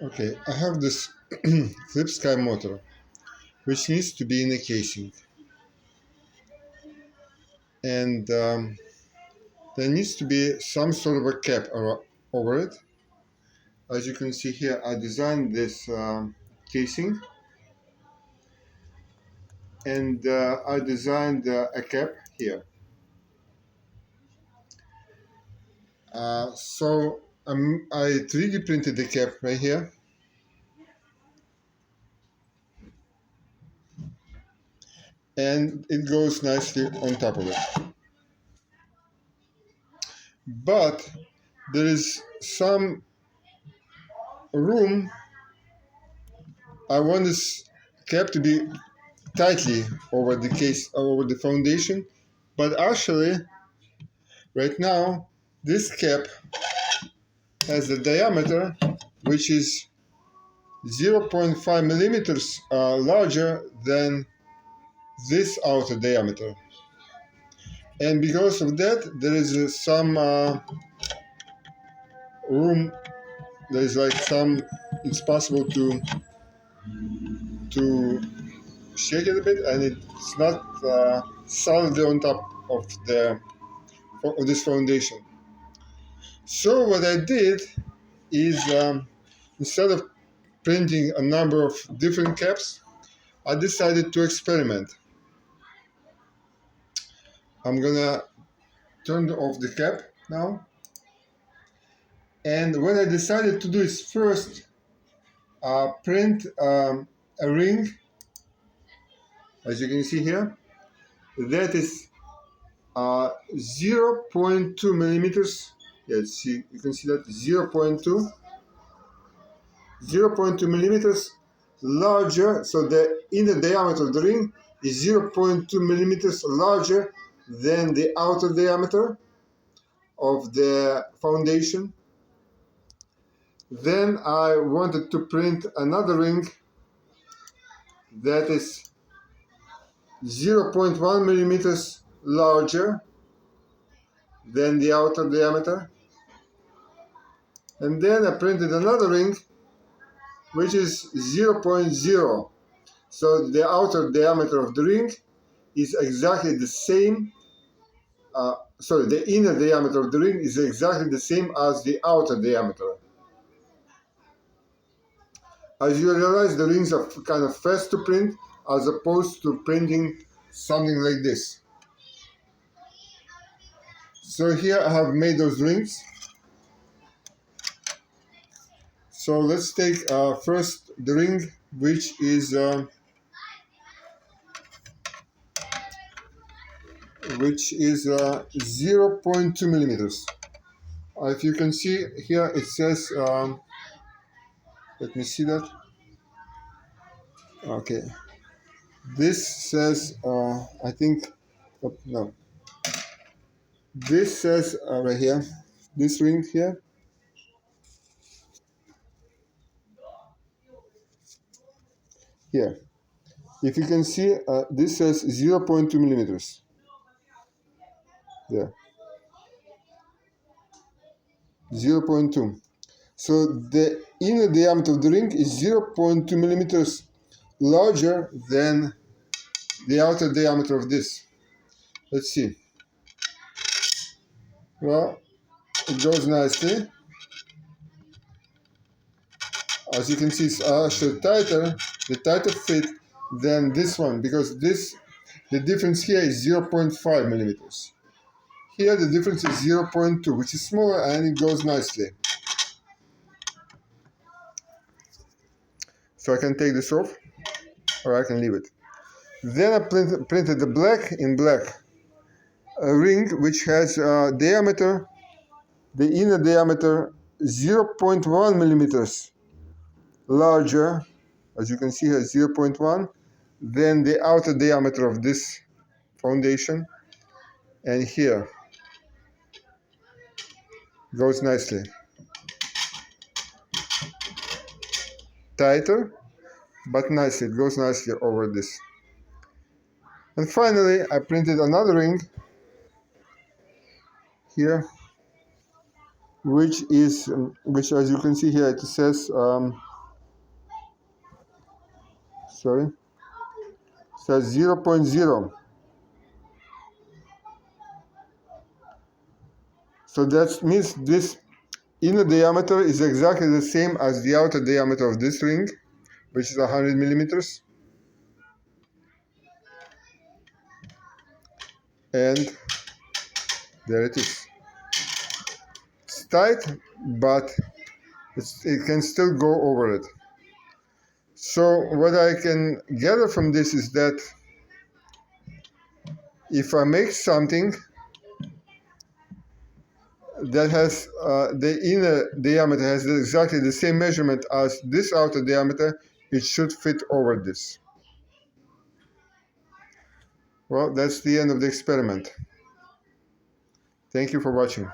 Okay, I have this Flip Sky motor, which needs to be in a casing, and there needs to be some sort of a cap over it. As you can see here, I designed this casing, and I designed a cap here. I 3D printed the cap right here, and it goes nicely on top of it. But there is some room. I want this cap to be tightly over the case, over the foundation, but actually right now this cap has a diameter which is 0.5 millimeters larger than this outer diameter, and because of that there is some room. There is like some, it's possible to shake it a bit, and it's not solidly on top of this foundation. So what I did is, instead of printing a number of different caps, I decided to experiment. I'm gonna turn off the cap now, and what I decided to do is first print a ring, as you can see here, that is 0.2 millimeters. Yes, see, you can see that 0.2 millimeters larger. So the inner diameter of the ring is 0.2 millimeters larger than the outer diameter of the foundation. Then I wanted to print another ring that is 0.1 millimeters larger than the outer diameter. And then I printed another ring which is 0.0. So the outer diameter of the ring is exactly the same. The inner diameter of the ring is exactly the same as the outer diameter. As you realize, the rings are kind of fast to print as opposed to printing something like this. So here I have made those rings. So let's take first the ring which is 0.2 millimeters. If you can see here, it says, let me see that. Okay, this says, I think, oh, no, this says right here, this ring here, here. If you can see, this says 0.2 millimeters. There, 0.2. So the inner diameter of the ring is 0.2 millimeters larger than the outer diameter of this. Let's see. Well, it goes nicely. As you can see, it's actually tighter, the tighter fit than this one, because the difference here is 0.5 millimeters. Here the difference is 0.2, which is smaller, and it goes nicely. So I can take this off, or I can leave it. Then I printed the black in black, a ring which has diameter, the inner diameter 0.1 millimeters larger, as you can see here, 0.1, than the outer diameter of this foundation. And here goes nicely, tighter but nicely, it goes nicely over this. And finally I printed another ring here, which as you can see here, it says sorry, says 0.0. So that means this inner diameter is exactly the same as the outer diameter of this ring, which is 100 millimeters. And there it is. It's tight, but it can still go over it. So what I can gather from this is that if I make something that has the inner diameter has exactly the same measurement as this outer diameter, it should fit over this. Well, that's the end of the experiment. Thank you for watching.